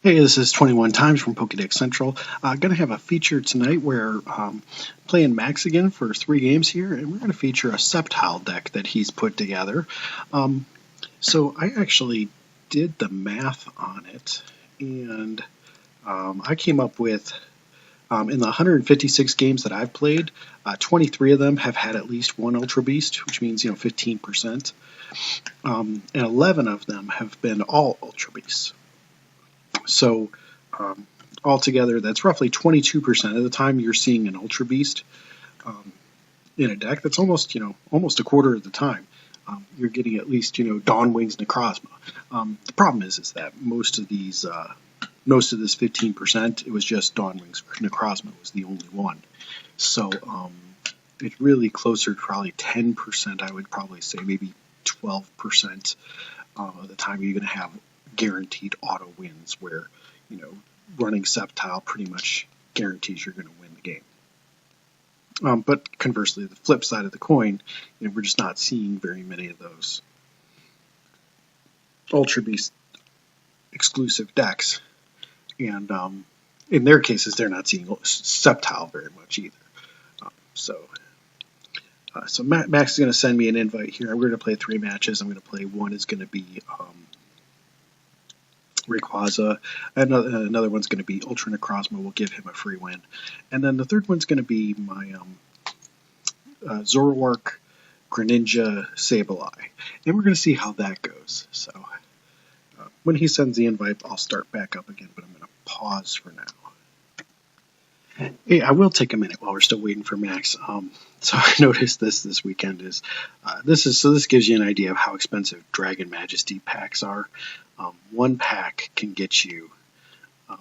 Hey, this is 21 Times from Pokédex Central. Going to have a feature tonight where playing Max again for 3 games here, and we're going to feature a Sceptile deck that he's put together. So I actually did the math on it, and I came up with, in the 156 games that I've played, 23 of them have had at least one Ultra Beast, which means 15%, and 11 of them have been all Ultra Beasts. So altogether, that's roughly 22% of the time you're seeing an Ultra Beast in a deck. That's almost a quarter of the time you're getting at least Dawn Wings Necrozma. The problem is that most of this 15%, it was just Dawn Wings Necrozma was the only one. So it's really closer to probably 10%. I would probably say maybe 12% of the time you're going to have guaranteed auto wins where running Sceptile pretty much guarantees you're going to win the game. But conversely, the flip side of the coin, we're just not seeing very many of those Ultra Beast exclusive decks, and in their cases, they're not seeing Sceptile very much either. So Max is going to send me an invite here. We're going to play 3 matches. I'm going to play one is going to be Rayquaza, another one's going to be Ultra Necrozma. Will give him a free win, and then the third one's going to be my Zoroark Greninja Sableye, and we're going to see how that goes. So when he sends the invite, I'll start back up again, but I'm going to pause for now. Hey, I will take a minute while we're still waiting for Max. So I noticed this weekend is this gives you an idea of how expensive Dragon Majesty packs are. One pack can get you a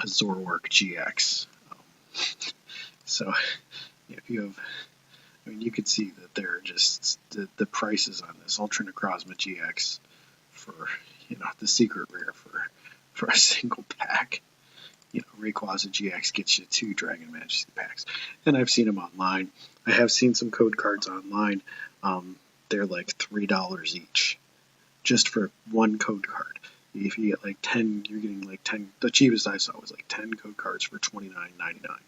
Zoroark GX. So if you have, you could see that there are just the prices on this Ultra Necrozma GX for the secret rare for a single pack. Rayquaza GX gets you 2 Dragon Majesty packs, and I've seen them online. I have seen some code cards online. They're like $3 each, just for one code card. If you get like 10, you're getting like 10. The cheapest I saw was like 10 code cards for $29.99,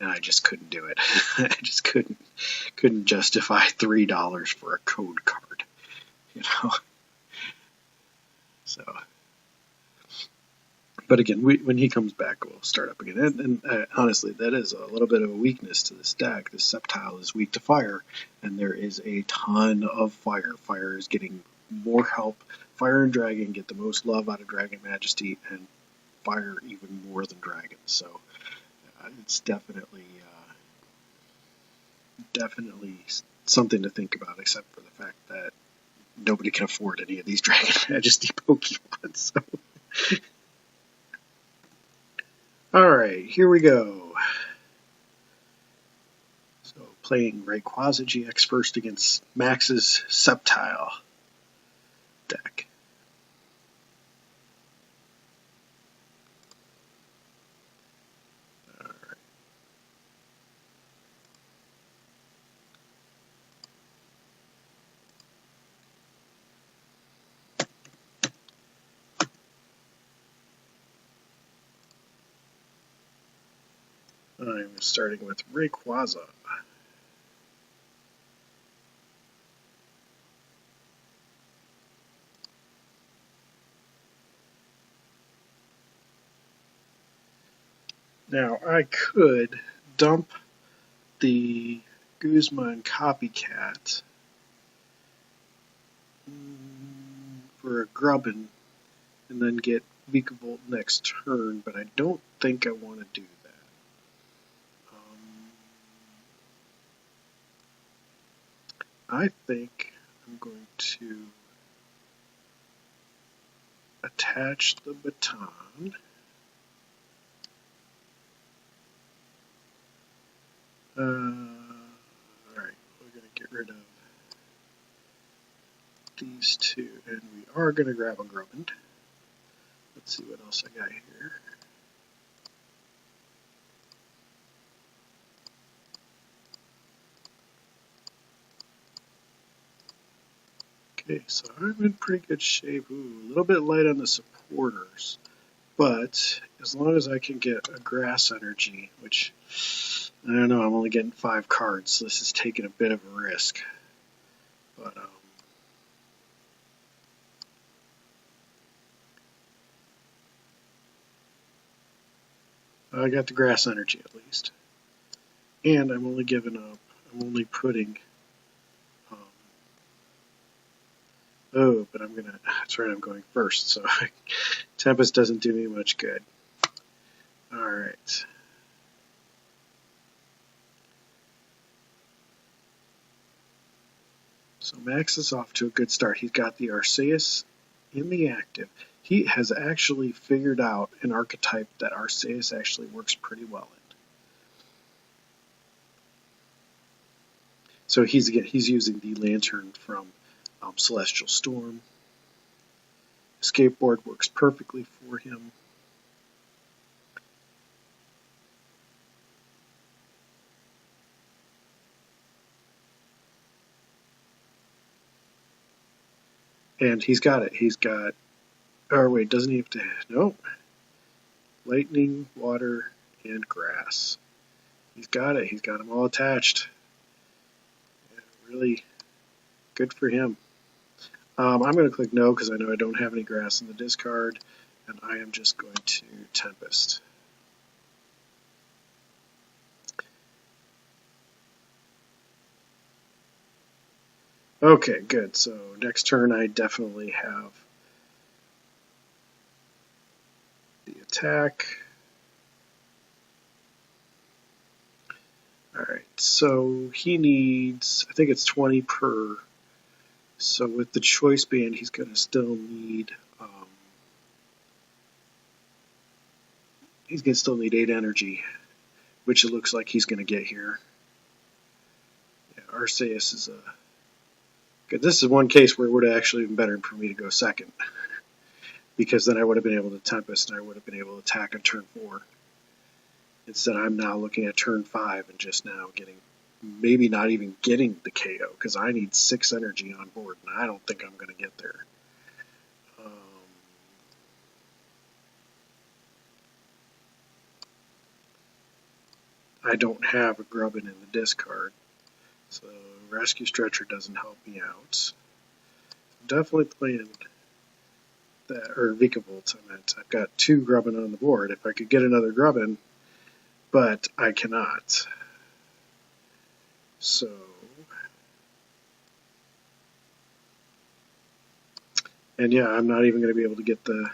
and I just couldn't do it. I just couldn't justify $3 for a code card, So. But again, when he comes back, we'll start up again. And honestly, that is a little bit of a weakness to this deck. This Sceptile is weak to fire, and there is a ton of fire. Fire is getting more help. Fire and Dragon get the most love out of Dragon Majesty, and Fire even more than Dragon. So it's definitely something to think about, except for the fact that nobody can afford any of these Dragon Majesty Pokemon. So. Alright, here we go. So playing Rayquaza GX first against Max's Sceptile deck. Alright. I'm starting with Rayquaza. Now I could dump the Guzma and Copycat for a Grubbin and then get Vikavolt next turn, but I don't think I want to do that. I think I'm going to attach the baton. Alright, we're going to get rid of these 2, and we are going to grab a Grubbin. Let's see what else I got here. Okay, so I'm in pretty good shape. Ooh, a little bit light on the supporters. But as long as I can get a grass energy, which I don't know, I'm only getting 5 cards, so this is taking a bit of a risk. But I got the grass energy at least. And I'm only giving up, I'm only putting, oh, but I'm gonna, that's right, I'm going first, so Tempest doesn't do me much good. Alright. So Max is off to a good start. He's got the Arceus in the active. He has actually figured out an archetype that Arceus actually works pretty well in. So he's using the Lantern from Celestial Storm. Skateboard works perfectly for him. And he's got it. He's got, or wait, doesn't he have to, no. Lightning, water, and grass. He's got it. He's got them all attached. Yeah, really good for him. I'm going to click no because I know I don't have any grass in the discard, and I am just going to Tempest. Okay, good. So next turn I definitely have the attack. Alright, so he needs, I think it's 20 per. So with the choice band, he's going to still need, he's going to still need 8 energy, which it looks like he's going to get here. Yeah, Arceus is a good. This is one case where it would have actually been better for me to go second, because then I would have been able to Tempest and I would have been able to attack on turn 4. Instead, I'm now looking at turn 5 and just now getting, maybe not even getting the KO, because I need 6 energy on board, and I don't think I'm going to get there. I don't have a Grubbin in the discard, so Rescue Stretcher doesn't help me out. I'm definitely playing that, or Vikavolt, I meant. I've got 2 Grubbin on the board. If I could get another Grubbin, but I cannot. So and yeah, I'm not even going to be able to get the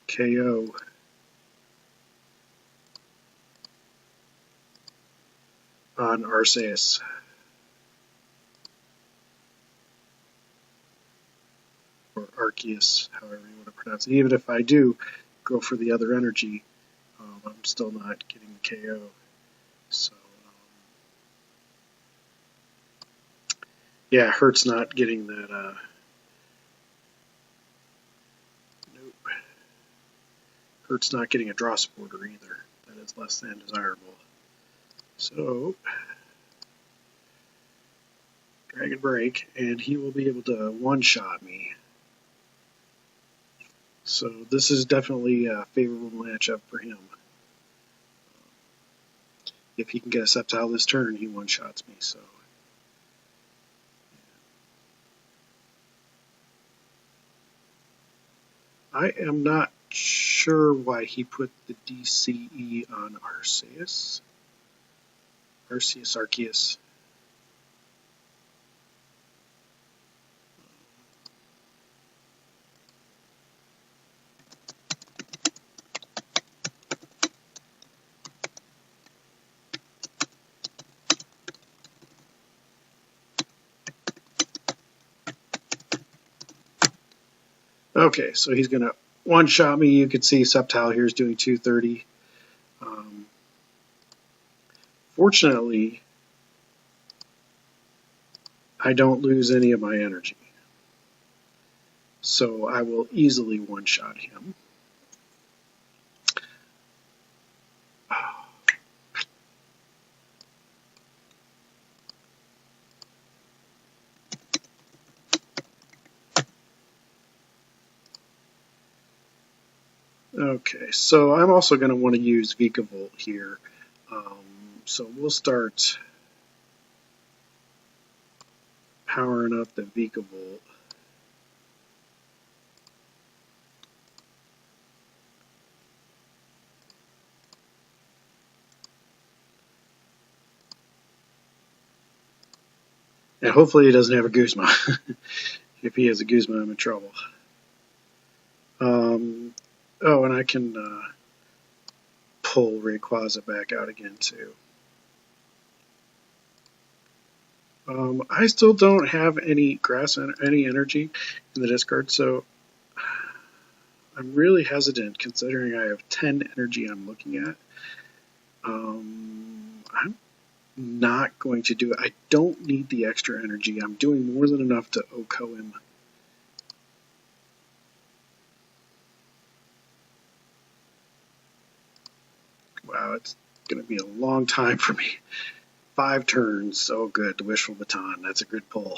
KO. On Arceus. Or Arceus, however you want to pronounce it. Even if I do go for the other energy, I'm still not getting the KO. So, yeah, it hurts not getting that. Nope. Hurts not getting a draw supporter either. That is less than desirable. So, Dragon Break, and he will be able to one-shot me. So this is definitely a favorable matchup for him. If he can get a Sceptile this turn, he one-shots me. So I am not sure why he put the DCE on Arceus. Arceus. Okay, so he's going to one-shot me. You can see Sceptile here is doing 230. Fortunately, I don't lose any of my energy. So I will easily one-shot him. Okay, so I'm also going to want to use Vikavolt here. So we'll start powering up the Vikavolt. And hopefully he doesn't have a Guzma. If he has a Guzma, I'm in trouble. Oh, and I can pull Rayquaza back out again, too. I still don't have any any energy in the discard, so I'm really hesitant considering I have 10 energy I'm looking at. I'm not going to do it. I don't need the extra energy. I'm doing more than enough to OHKO him. Wow, it's going to be a long time for me. 5 turns. Oh, good. The Wishful Baton. That's a good pull.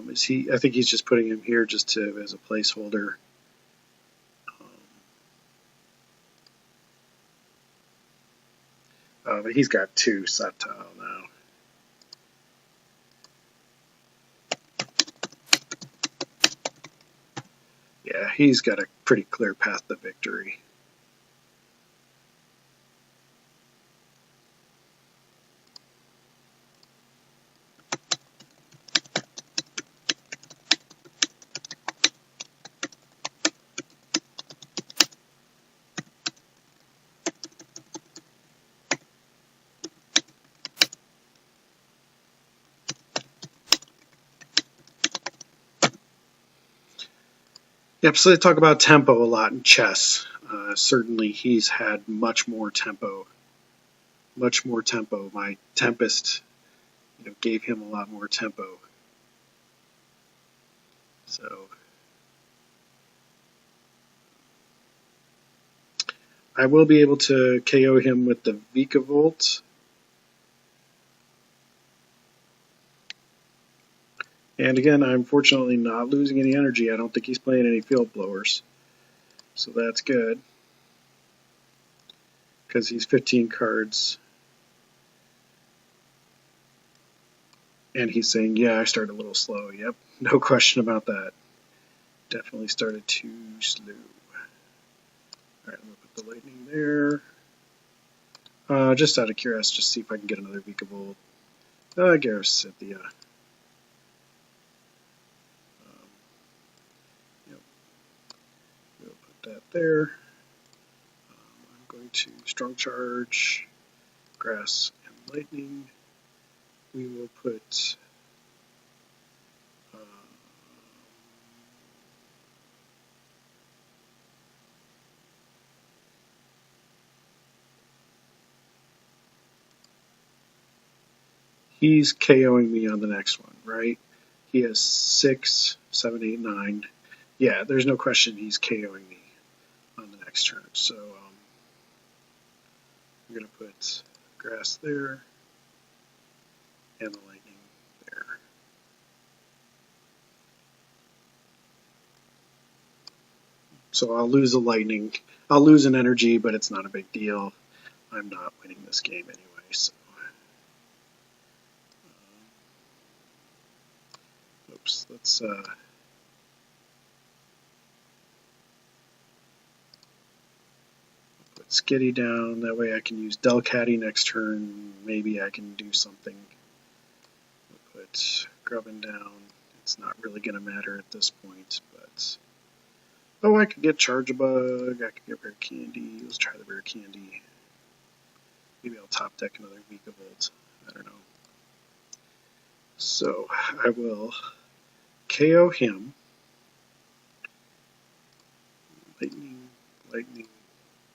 Is he? I think he's just putting him here just to as a placeholder. But he's got 2 Sceptile now. Yeah, he's got a pretty clear path to victory. Yep, so they talk about tempo a lot in chess. Certainly he's had much more tempo. Much more tempo. My Tempest gave him a lot more tempo. So I will be able to KO him with the Vikavolt. And again, I'm fortunately not losing any energy. I don't think he's playing any field blowers. So that's good. Because he's 15 cards. And he's saying, yeah, I started a little slow. Yep, no question about that. Definitely started too slow. Alright, I'm going to put the lightning there. Just out of curiosity, just see if I can get another Vikavolt. Garrus at the... yep. We'll put that there. I'm going to Strong Charge, Grass, and Lightning. We will put... he's KOing me on the next one, right? He has 6, 7, 8, 9. Yeah, there's no question he's KOing me on the next turn. So I'm going to put Grass there and the Lightning there. So I'll lose a Lightning. I'll lose an energy, but it's not a big deal. I'm not winning this game anyway, so... oops, let's... put Skitty down. That way I can use Delcatty next turn. Maybe I can do something. I'll put Grubbin down. It's not really going to matter at this point, but... oh, I could get Charge-a-Bug. I could get Rare Candy. Let's try the Rare Candy. Maybe I'll top deck another Vikavolt. I don't know. So I will KO him. Lightning, Lightning,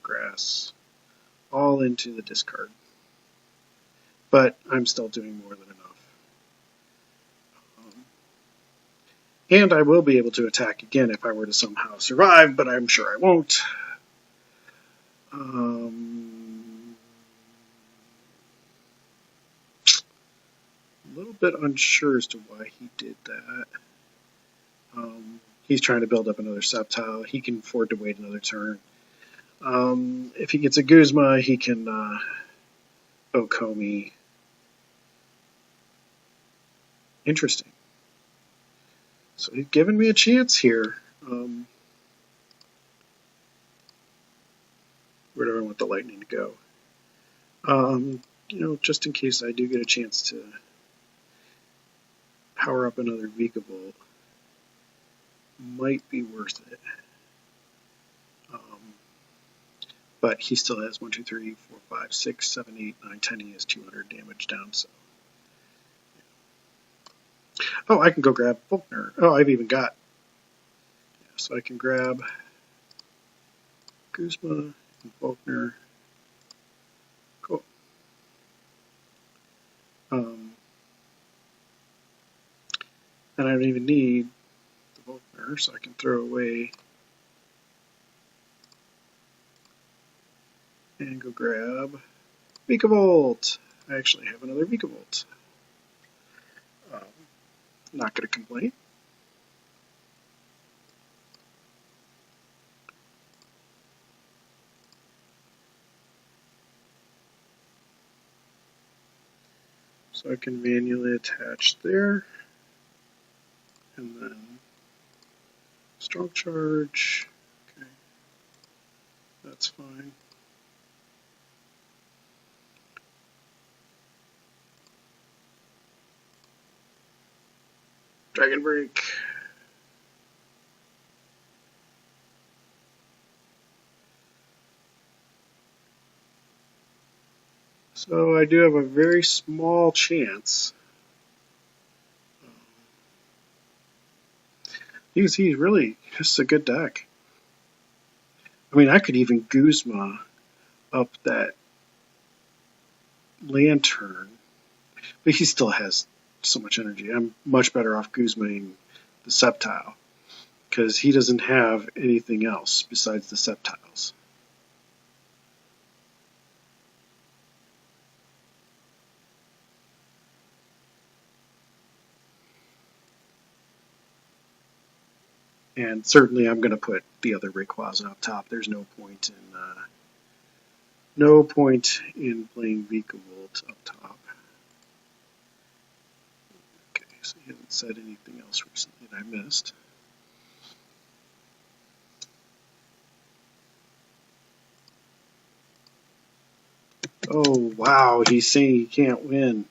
Grass, all into the discard. But I'm still doing more than enough. And I will be able to attack again if I were to somehow survive, but I'm sure I won't. A little bit unsure as to why he did that. He's trying to build up another Sceptile. He can afford to wait another turn. If he gets a Guzma, he can Okomi. Interesting. So he's given me a chance here. Where do I want the lightning to go? You know, just in case I do get a chance to power up another Vikavolt, might be worth it. But he still has 1, 2, 3, 4, 5, 6, 7, 8, 9, 10. He has 200 damage down, so. Oh, I can go grab Faulkner. Oh, I've even got. Yeah, so I can grab Guzma and Faulkner. Cool. And I don't even need the Faulkner, so I can throw away and go grab Vikavolt. I actually have another Vikavolt. Not going to complain. So I can manually attach there. And then strong charge. Okay. That's fine. Dragon Break. So I do have a very small chance. You can see he's really just a good deck. I mean, I could even Guzma up that Lantern, but he still has so much energy. I'm much better off Guzmaing the Sceptile, because he doesn't have anything else besides the Sceptiles. And certainly I'm going to put the other Rayquaza up top. There's no point in playing Vikavolt up top. Okay, so he hasn't said anything else recently that I missed. Oh, wow, he's saying he can't win.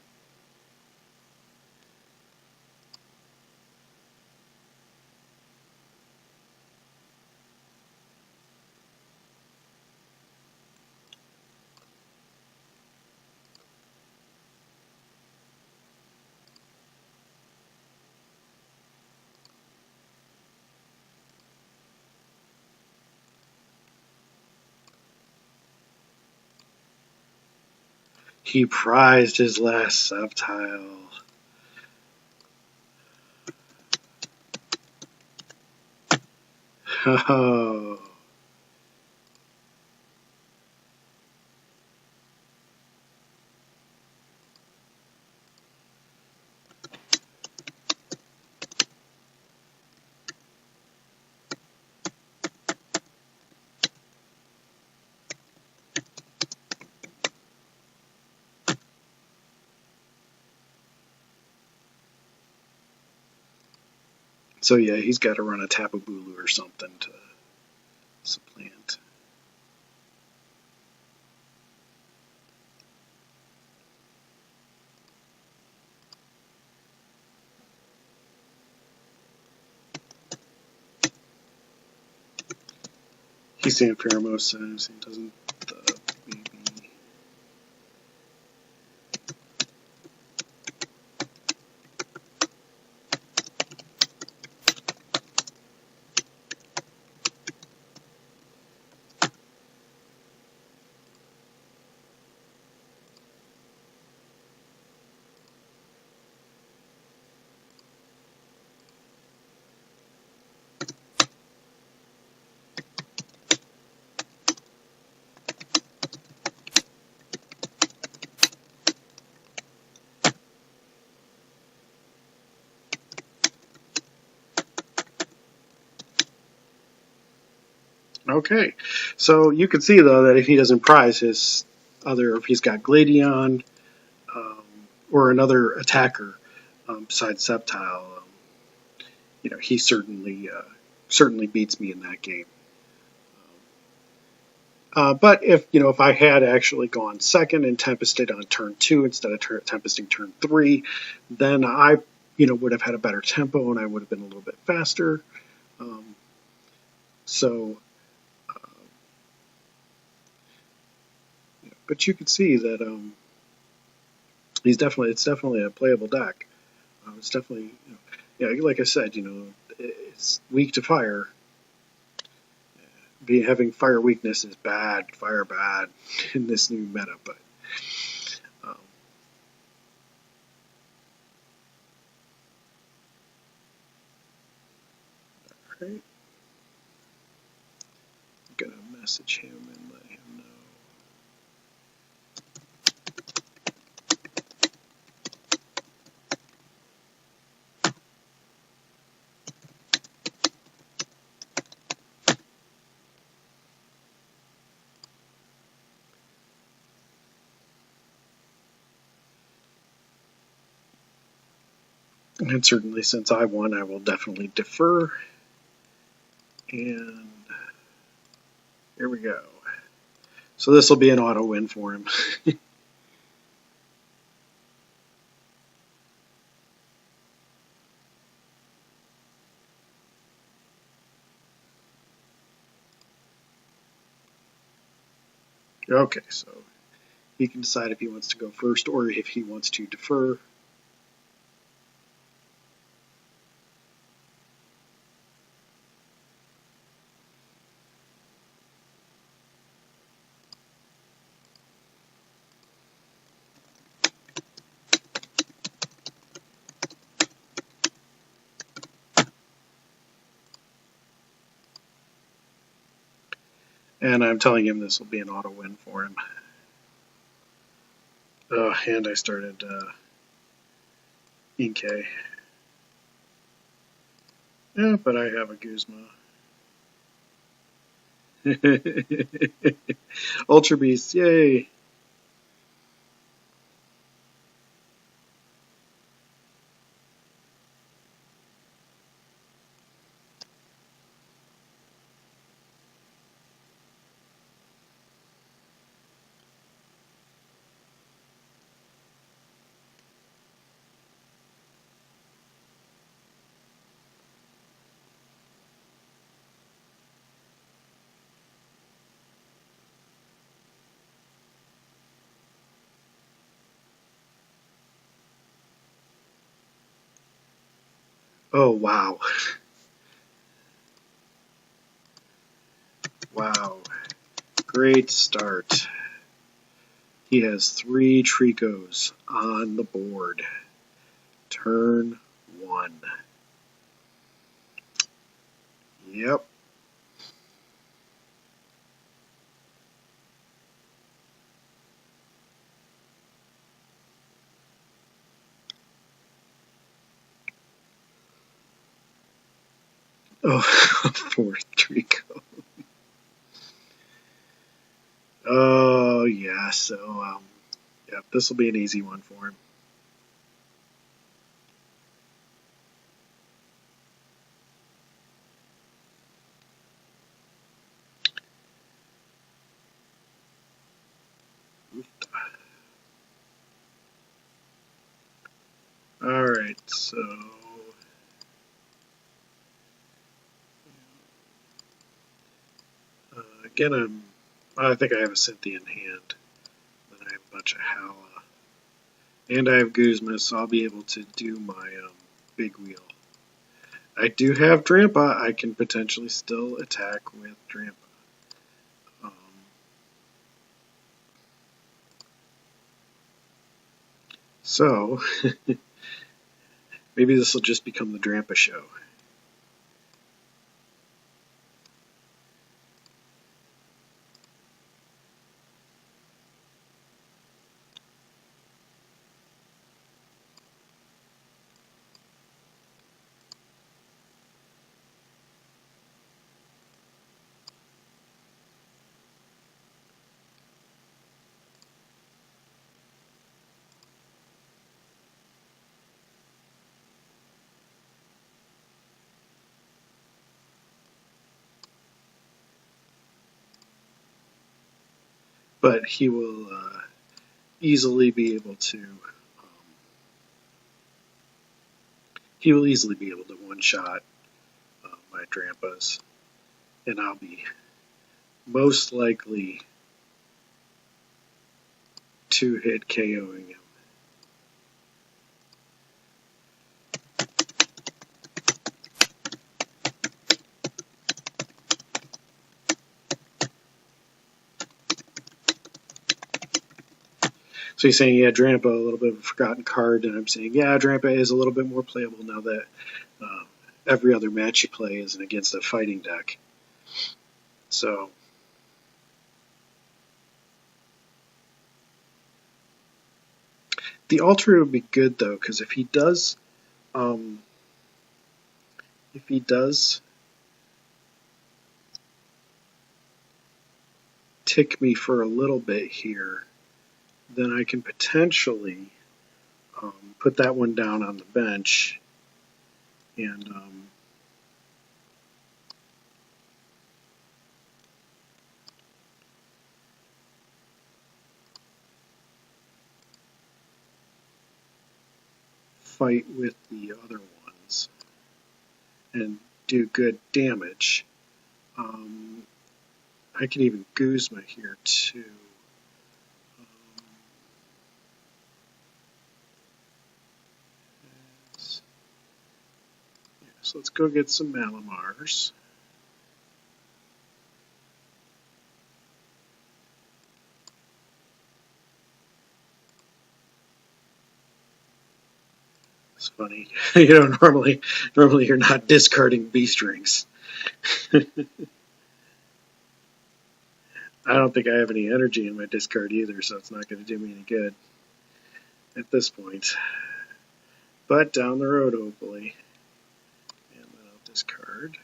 He prized his last Sceptile. Oh. So yeah, he's got to run a Tapu Bulu or something to supplant. He's saying Pheromosa, so he doesn't the baby. Okay, so you can see though that if he doesn't prize his other, if he's got Gladion um, or another attacker besides Sceptile, he certainly beats me in that game. But if I had actually gone second and tempested on turn 2 instead of tempesting turn 3, then I would have had a better tempo and I would have been a little bit faster. Um, so, but you can see that it's definitely a playable deck. It's definitely like I said, it's weak to fire. Having fire weakness is bad, fire bad in this new meta, but um, right. I'm gonna message him and let him know. And certainly since I won, I will definitely defer. And here we go. So this will be an auto win for him. Okay, so he can decide if he wants to go first or if he wants to defer. And I'm telling him this will be an auto win for him. And I started Inkay. Yeah, but I have a Guzma. Ultra Beast, yay! Oh, wow. Wow. Great start. He has 3 Tricos on the board. Turn 1. Yep. Oh, 4th Trico. Oh, yeah, so, yep, this will be an easy one for him. Alright, so again, I think I have a Cynthia in hand. Then I have a bunch of Hala. And I have Guzma, so I'll be able to do my big wheel. I do have Drampa. I can potentially still attack with Drampa. So, maybe this will just become the Drampa show. but he will easily be able to one-shot my Drampas, and I'll be most likely two-hit KOing him. So he's saying, yeah, Drampa, a little bit of a forgotten card, and I'm saying, yeah, Drampa is a little bit more playable now that every other match you play is against a fighting deck. So the Ultra would be good though, because if he does tick me for a little bit here, then I can potentially put that one down on the bench and fight with the other ones and do good damage. I can even Guzma here too. So let's go get some Malamars. It's funny, normally you're not discarding beast rings. I don't think I have any energy in my discard either, so it's not going to do me any good at this point. But down the road, hopefully. And then I'll discard.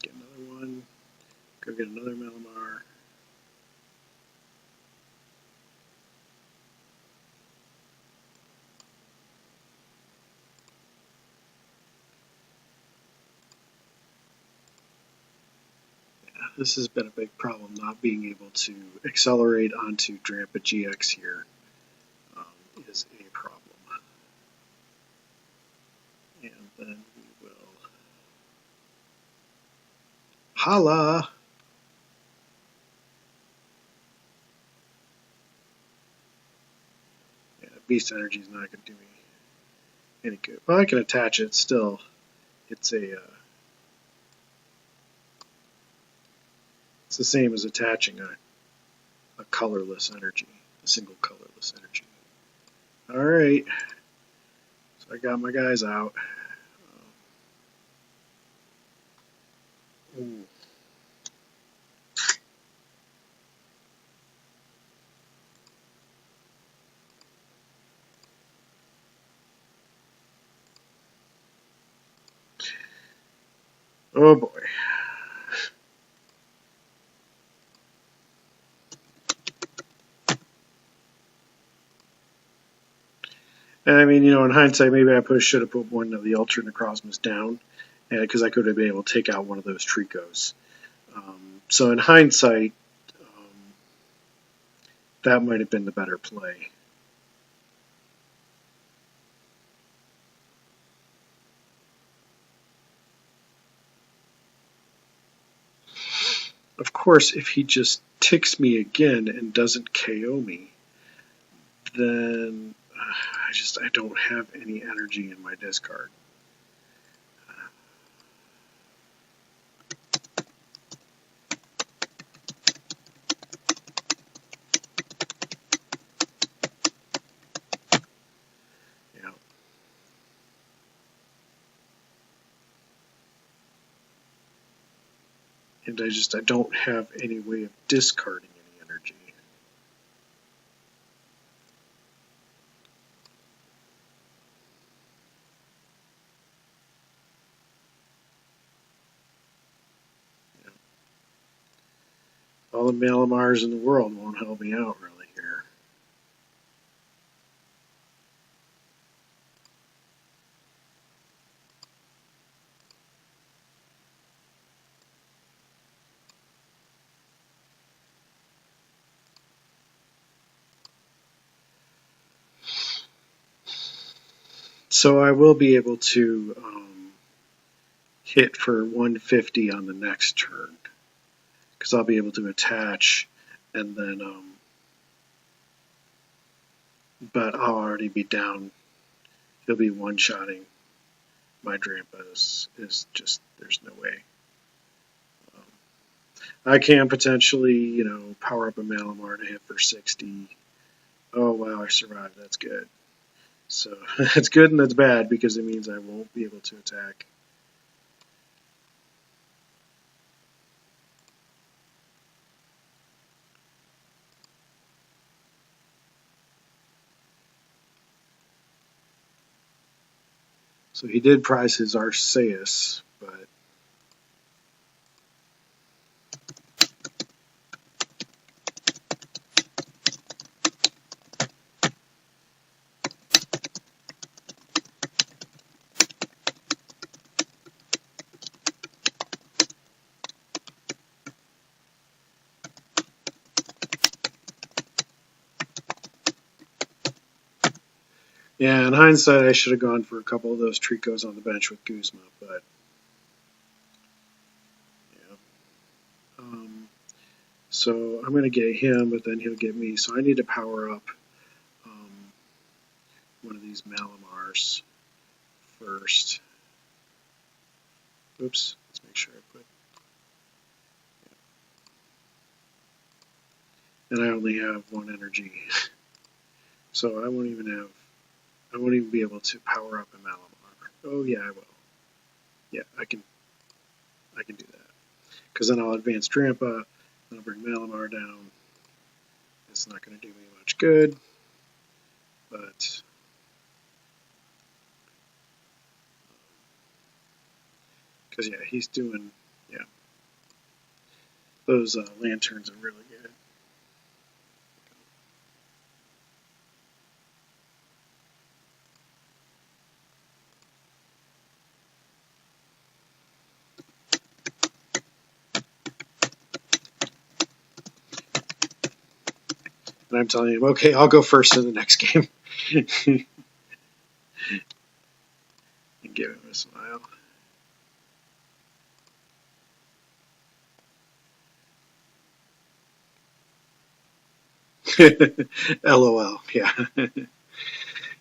Get another one. Go get another Malamar. This has been a big problem, not being able to accelerate onto Drampa GX here is a problem. And then we will holla! Yeah, Beast Energy is not going to do me any good. Well, I can attach it still. It's it's the same as attaching a colorless energy, a single colorless energy. All right, so I got my guys out. Oh boy. And I mean, in hindsight, maybe I should have put one of the Ultra Necrozmas down, because I could have been able to take out one of those Tricos. So in hindsight, that might have been the better play. Of course, if he just ticks me again and doesn't KO me, then I don't have any energy in my discard. Yeah. And I don't have any way of discarding any energy. All the Malamars in the world won't help me out really here. So I will be able to hit for 150 on the next turn, because I'll be able to attach, and then, but I'll already be down. He'll be one-shotting my Drampa is just, there's no way. I can potentially, power up a Malamar to hit for 60. Oh, wow, I survived. That's good. So that's good and that's bad, because it means I won't be able to attack. So he did prize his Arceus, but yeah, in hindsight, I should have gone for a couple of those Tricos on the bench with Guzma, but yeah. So I'm going to get him, but then he'll get me. So I need to power up one of these Malamars first. Oops, let's make sure I put. And I only have one energy, so I won't even be able to power up a Malamar. Oh yeah, I will. Yeah, I can do that. Because then I'll advance Drampa, then I'll bring Malamar down. It's not going to do me much good, but because yeah, he's doing, yeah, those lanterns are really good. And I'm telling him, okay, I'll go first in the next game. And give him a smile. LOL, yeah.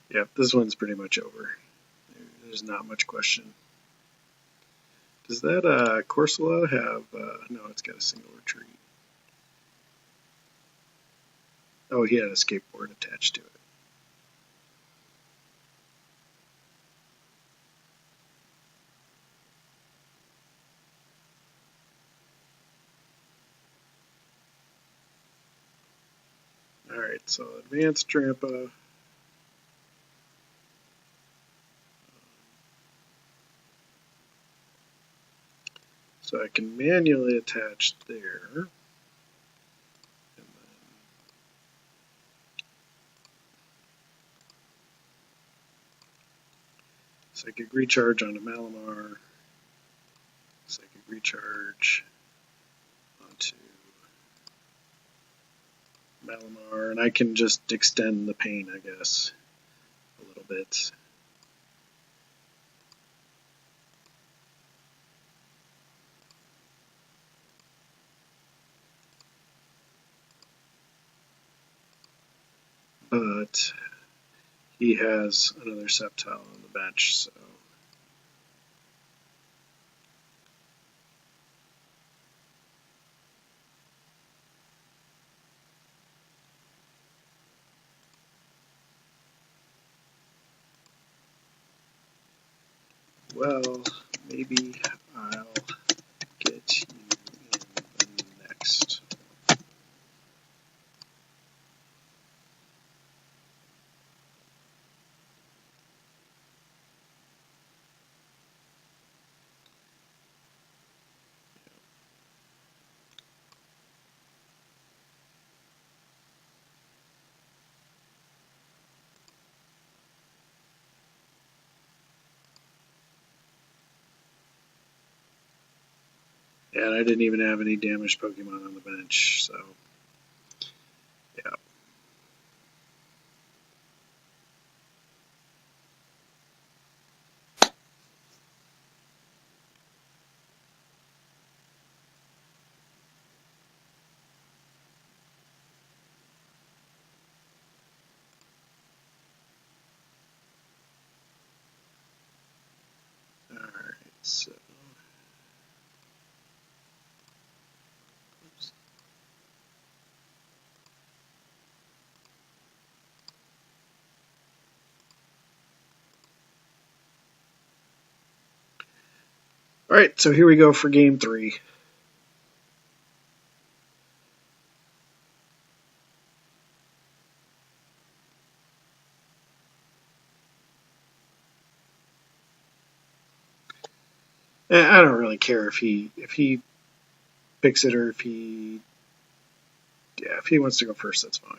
Yeah, this one's pretty much over. There's not much question. Does that Corsola have, no, it's got a single retreat. Oh, he had a skateboard attached to it. Alright, so advanced Drampa. So I can manually attach there. And then psychic recharge onto Malamar. Psychic recharge onto Malamar. And I can just extend the pain, I guess, a little bit. But he has another Sceptile on the bench, so. Well, maybe I'll get you in the next. And I didn't even have any damaged Pokemon on the bench, so yeah. So, oops. All right, so here we go for game 3. And I don't really care if he picks it or if he wants to go first, that's fine.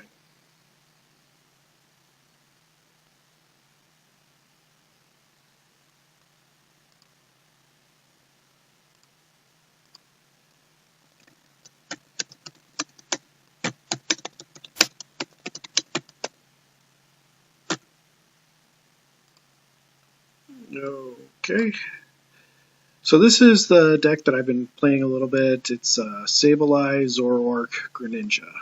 Okay. So this is the deck that I've been playing a little bit. It's Sceptile, Zoroark, Greninja.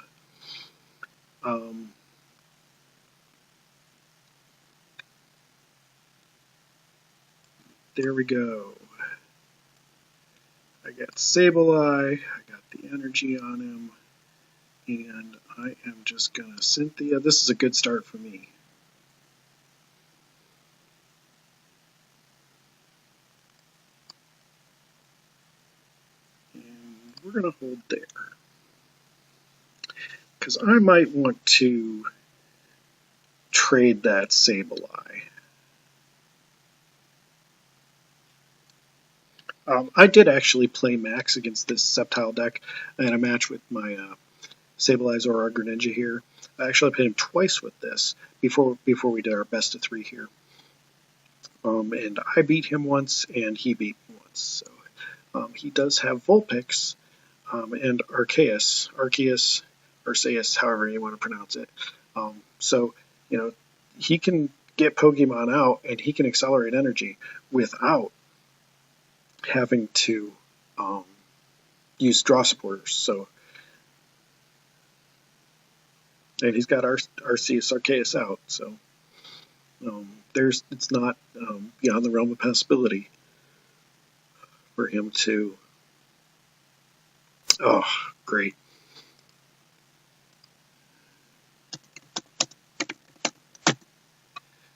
There we go. I got Sceptile, I got the energy on him, and I am just gonna Cynthia. This is a good start for me. And we're gonna hold there. Because I might want to trade that Sceptile. I did actually play Max against this Sceptile deck in a match with my Sceptile or our Greninja here. I actually played him twice with this before we did our best of 3 here. And I beat him once, and he beat me once. So he does have Vulpix and Arceus, however you want to pronounce it. So you know he can get Pokemon out, and he can accelerate energy without having to use draw supporters. So, and he's got Arceus out. So, it's not beyond the realm of possibility for him to. Oh, great!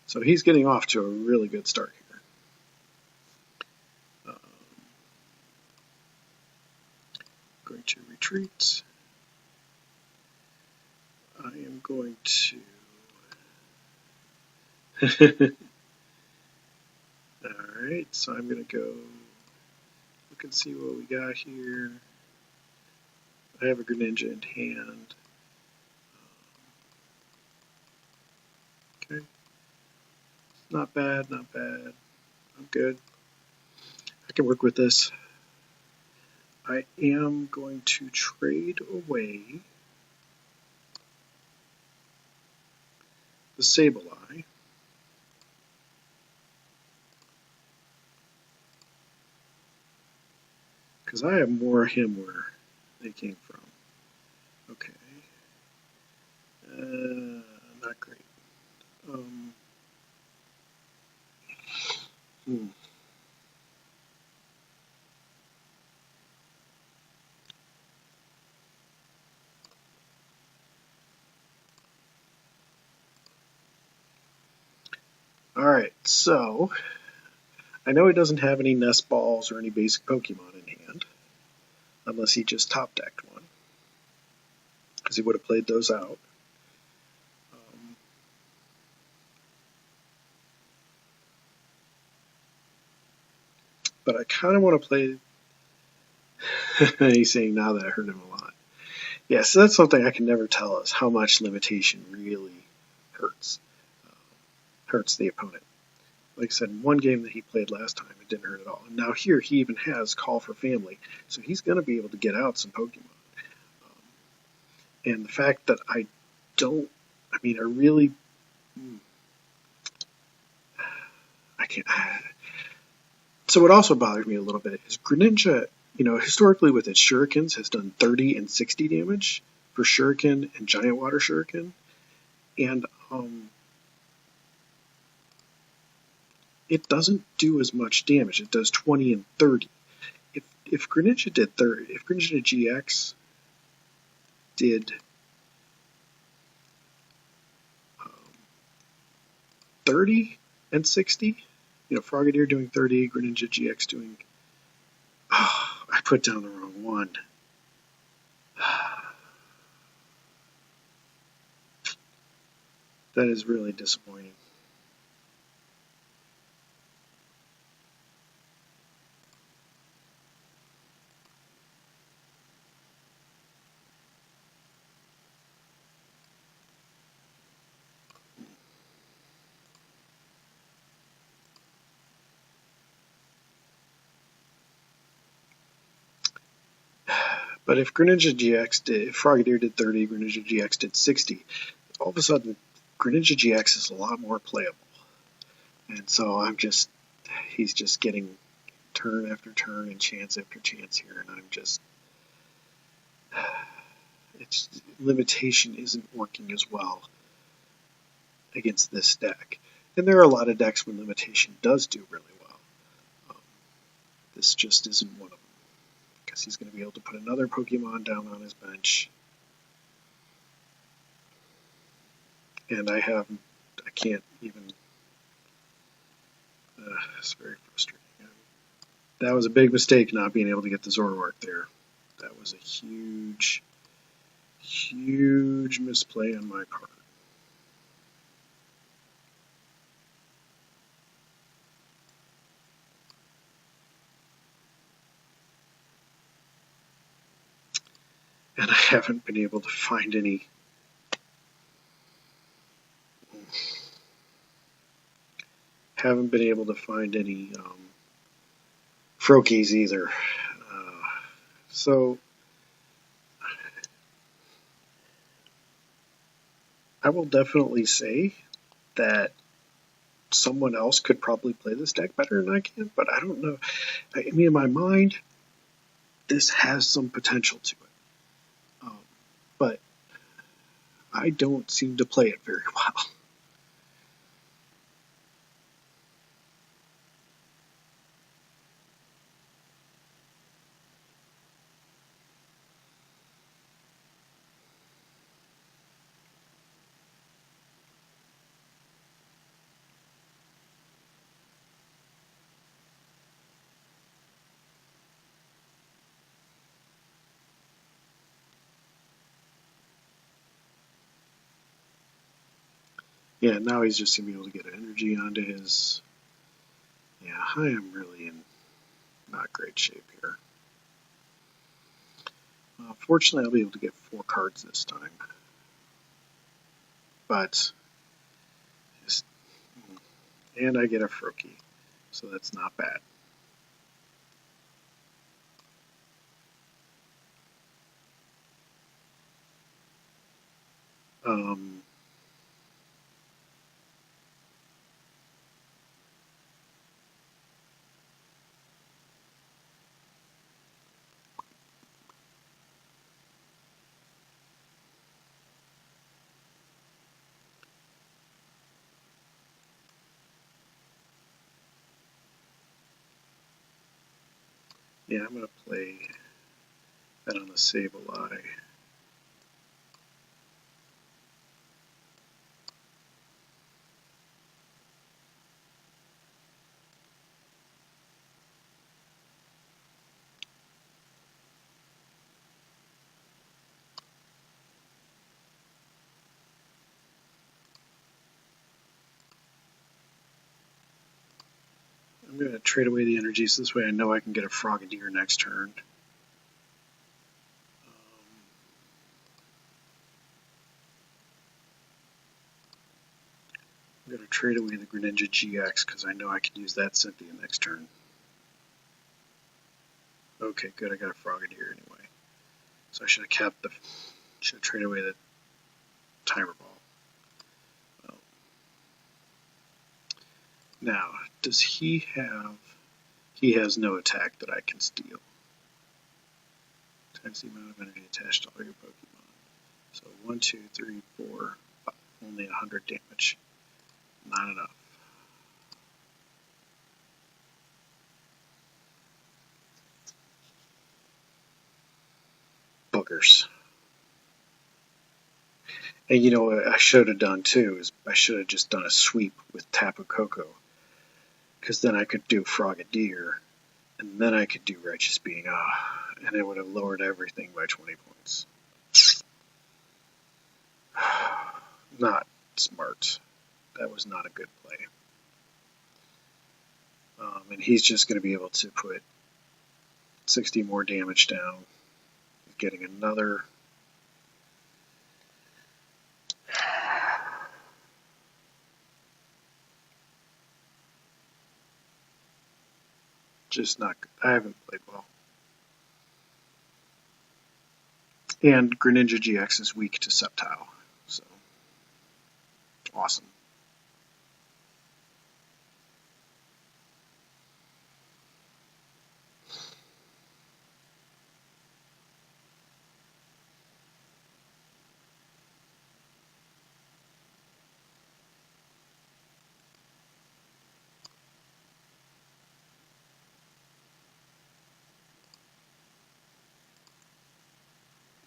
So he's getting off to a really good start here. Going to retreat. I am going to. Alright, so I'm going to go look and see what we got here. I have a Greninja in hand. Okay. Not bad, not bad. I'm good. I can work with this. I am going to trade away the Sceptile. Because I have more of him where they came from. Okay. Not great. Alright, so I know he doesn't have any nest balls or any basic Pokemon in hand, unless he just top decked one, because he would have played those out. But I kind of want to play. He's saying now that I heard him a lot. Yeah, so that's something I can never tell us how much limitation really hurts the opponent. Like I said, in one game that he played last time, it didn't hurt at all. And now here, he even has Call for Family, so he's going to be able to get out some Pokemon. And the fact that I can't. So what also bothers me a little bit is Greninja, historically with its Shurikens, has done 30 and 60 damage for Shuriken and Giant Water Shuriken. And it doesn't do as much damage. It does 20 and 30. If Greninja did 30, if Greninja GX did 30 and 60, you know, Frogadier doing 30, Greninja GX doing... Oh, I put down the wrong one. That is really disappointing. But if Greninja GX did, if Frogadier did 30, Greninja GX did 60, all of a sudden Greninja GX is a lot more playable. And so he's just getting turn after turn and chance after chance here, and I'm just, limitation isn't working as well against this deck. And there are a lot of decks where limitation does do really well. This just isn't one of them, because he's going to be able to put another Pokemon down on his bench. And I can't even, it's very frustrating. That was a big mistake not being able to get the Zoroark there. That was a huge, huge misplay on my part. And I haven't been able to find any Froakies either. So I will definitely say that someone else could probably play this deck better than I can, but I don't know. I mean, in my mind, this has some potential to it. But I don't seem to play it very well. Yeah, now he's just going to be able to get energy onto his... Yeah, I am really in not great shape here. Fortunately, I'll be able to get 4 cards this time. But... And I get a Froakie, so that's not bad. Yeah, I'm going to play that on the Sceptile. I'm going to trade away the energies, so this way I know I can get a Frogadier next turn. I'm going to trade away the Greninja GX, because I know I can use that Cynthia next turn. Okay, good, I got a Frogadier anyway. So I should have traded away the Timer Ball. Well, now, does he have... He has no attack that I can steal. Times the amount of energy attached to all your Pokemon. So 1, 2, 3, 4, 5. Only 100 damage. Not enough. buggers. And you know what I should have done too is I should have just done a sweep with Tapu Koko, because then I could do Frogadier, and then I could do Righteous Being, and it would have lowered everything by 20 points. Not smart. That was not a good play. And he's just going to be able to put 60 more damage down, getting another. Just not good. I haven't played well. And Greninja GX is weak to Sceptile, so awesome.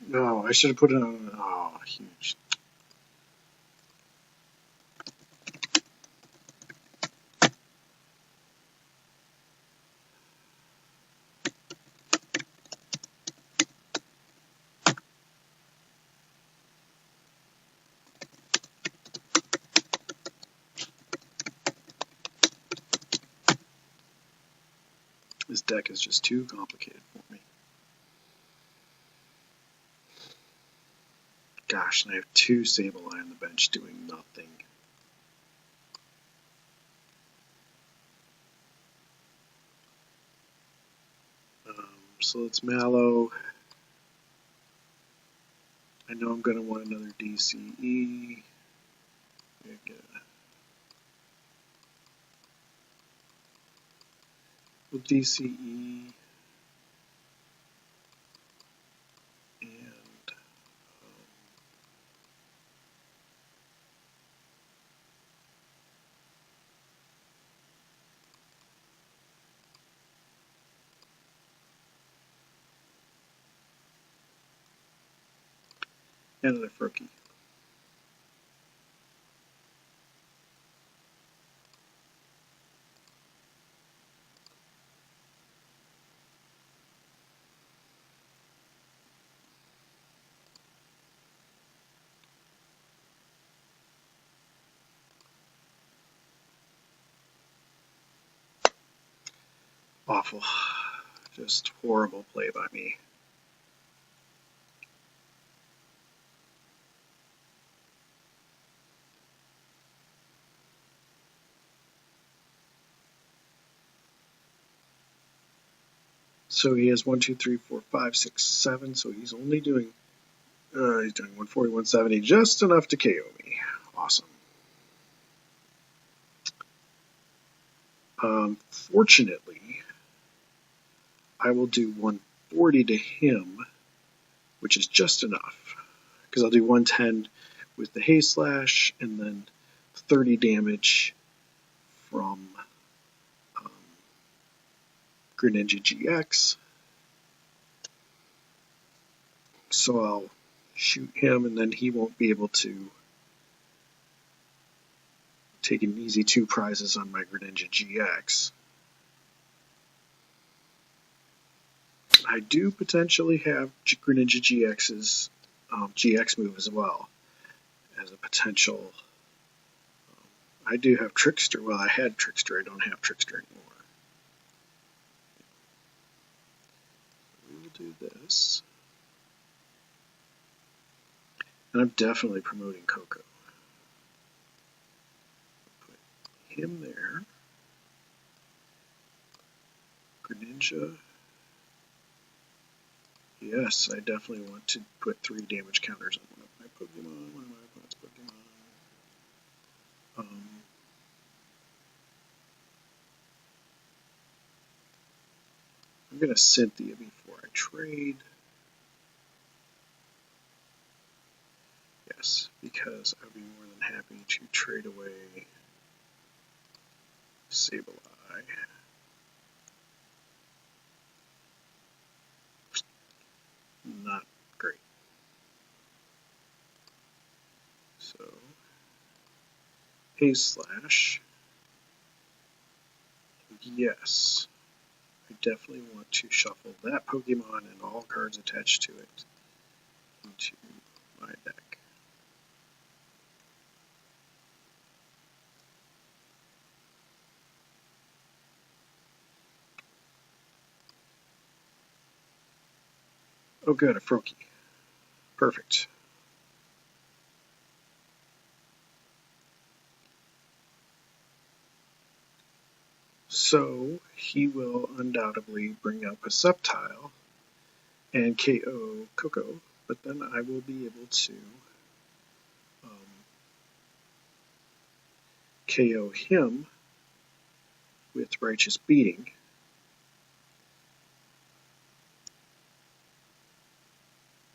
No, I should have put it on. Oh, huge. This deck is just too complicated for me. Gosh, and I have 2 Sableye on the bench doing nothing. So let's Mallow. I know I'm going to want another DCE. We'll DCE. And another Froakie. Awful. Just horrible play by me. So he has 1, 2, 3, 4, 5, 6, 7. So he's only doing, he's doing 140, 170, just enough to KO me. Awesome. Fortunately, I will do 140 to him, which is just enough, because I'll do 110 with the Haze Slash, and then 30 damage from Greninja GX. So I'll shoot him, and then he won't be able to take an easy 2 prizes on my Greninja GX. I do potentially have Greninja GX's GX move as well as a potential. I do have Trickster. Well, I had Trickster. I don't have Trickster anymore. We will do this. And I'm definitely promoting Koko. Put him there. Greninja. Yes, I definitely want to put 3 damage counters on one of my Pokemon, one of my opponent's Pokemon. I'm going to Cynthia before I trade. Yes, because I'd be more than happy to trade away Sableye. Not great. Haze Slash. Yes, I definitely want to shuffle that Pokemon and all cards attached to it into my deck. Oh good, a Froakie. Perfect. So he will undoubtedly bring up a Sceptile and KO Coco, but then I will be able to KO him with Righteous Beating.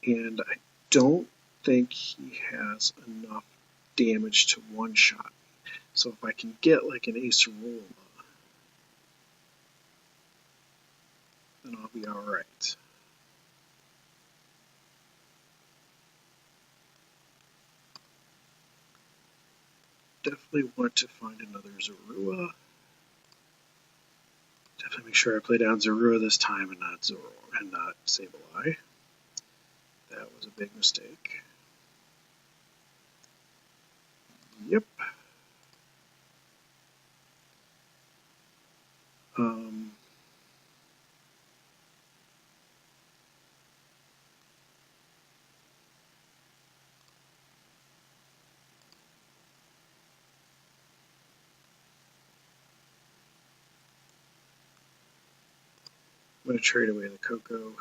And I don't think he has enough damage to one-shot. So if I can get like an Acerola, then I'll be alright. Definitely want to find another Zorua. Definitely make sure I play down Zorua this time and not Sableye. That was a big mistake. Yep. I'm going to trade away the Coco.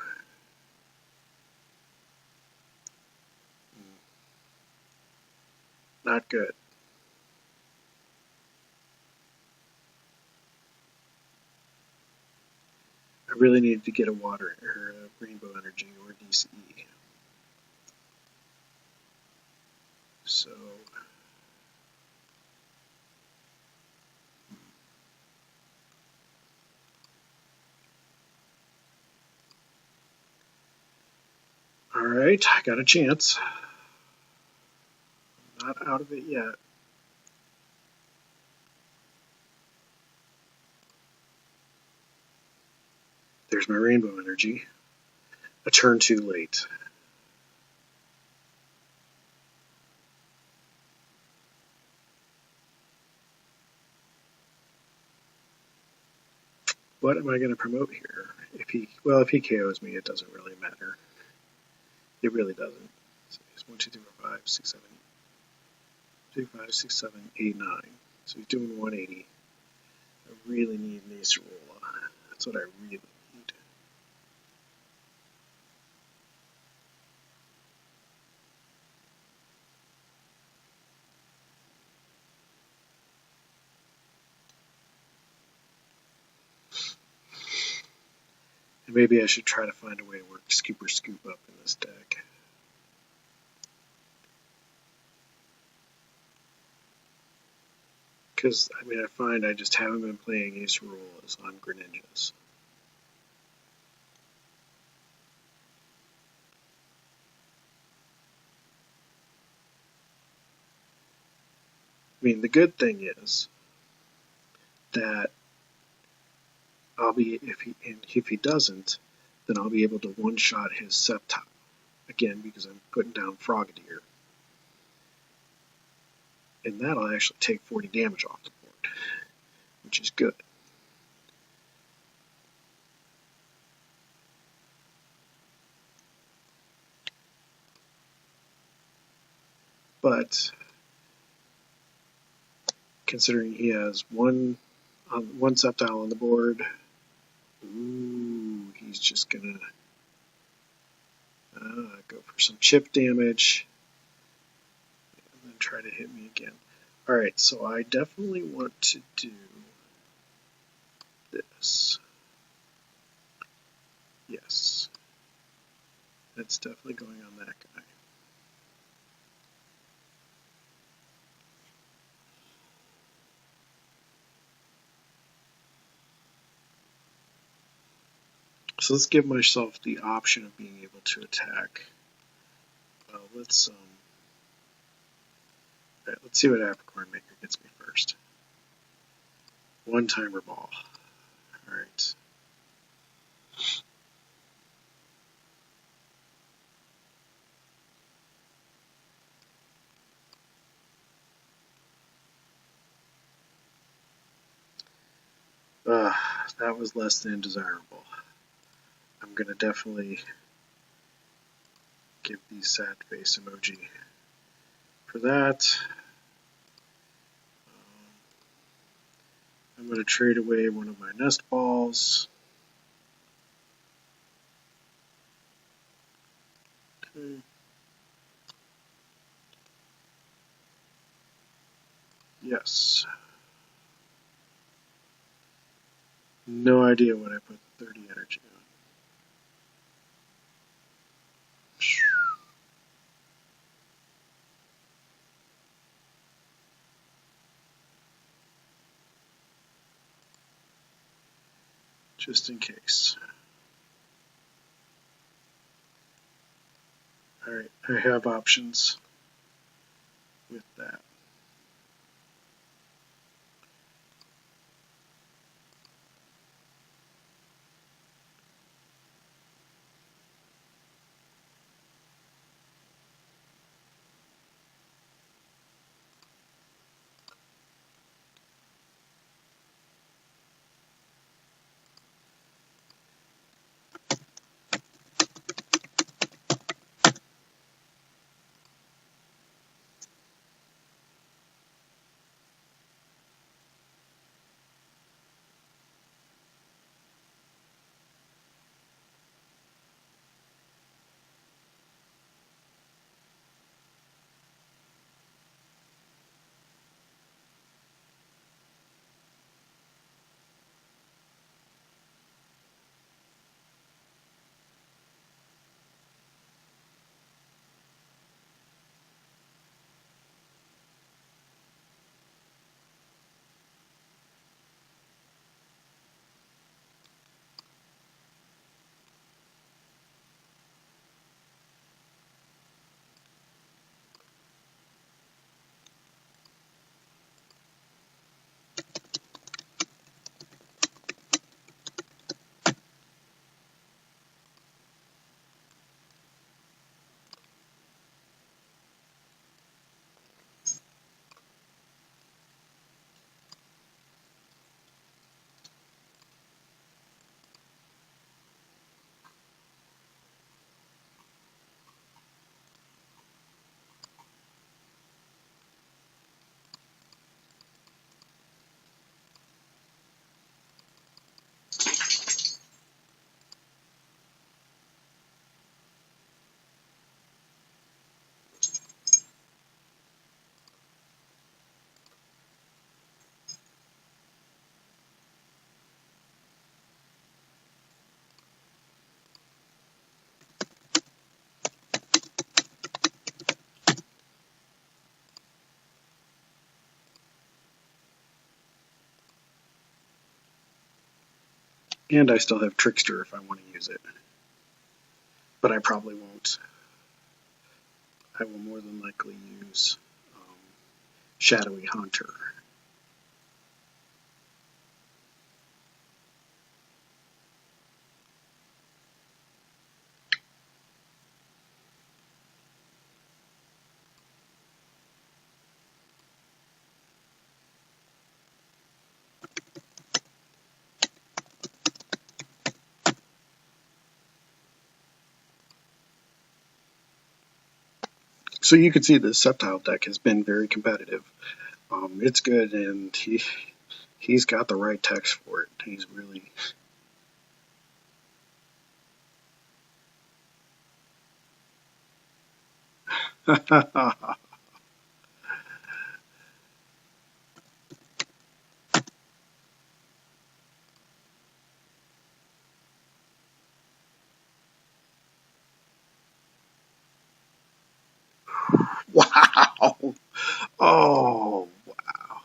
Not good. I really needed to get a water or a Rainbow Energy or DCE. So alright, I got a chance. I'm not out of it yet. There's my Rainbow Energy. A turn too late. What am I going to promote here? If he KOs me, it doesn't really matter. It really doesn't. So he's 1, 2, 3, 4, 5, 6, 7, 2, 5, 6, 7, 8, 9. So he's doing 180. I really need an Acerola. That's what I really need. And maybe I should try to find a way to work Scoop or Scoop up in this deck. Because, I mean, I find I just haven't been playing Acerolas on Greninjas. I mean, the good thing is that I'll be, if he doesn't, then I'll be able to one-shot his Sceptile. Again, because I'm putting down Frogadier. And that'll actually take 40 damage off the board, which is good. But considering he has one Sceptile on the board, ooh, he's just gonna go for some chip damage and then try to hit me again. Alright, so I definitely want to do this. Yes. That's definitely going on that guy. So let's give myself the option of being able to attack. Let's Alright, let's see what Apricorn Maker gets me first. One-timer ball. Alright. That was less than desirable. I'm gonna definitely give the sad face emoji for that. I'm gonna trade away one of my nest balls. Okay. Yes. No idea what I put 30 energy on. Just in case. Alright, I have options with that. And I still have Trickster if I want to use it. But I probably won't. I will more than likely use Shadowy Hunter. So you can see the Sceptile deck has been very competitive. It's good, and he's got the right text for it. He's really... Wow! Oh, wow.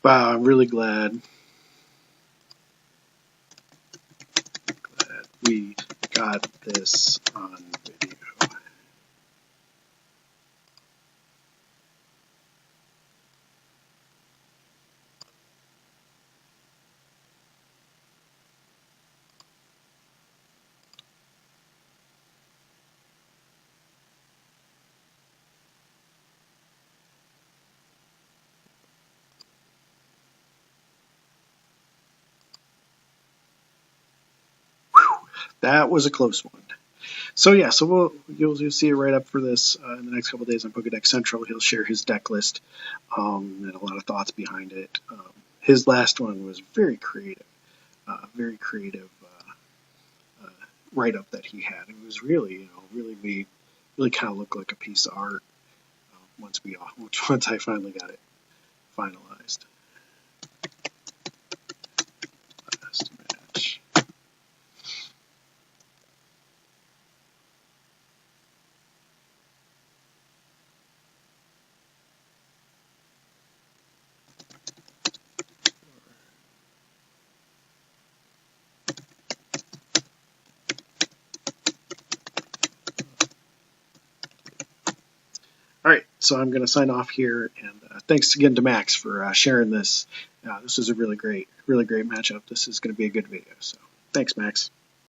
Wow, I'm really glad we got got this on video. That was a close one. So yeah, so you'll see a write-up for this in the next couple of days on Pokedex Central. He'll share his deck list and a lot of thoughts behind it. His last one was very creative write-up that he had. It was really, really kind of looked like a piece of art once I finally got it finalized. Last match. All right, so I'm going to sign off here, and thanks again to Max for sharing this. This is a really great matchup. This is going to be a good video. So thanks, Max.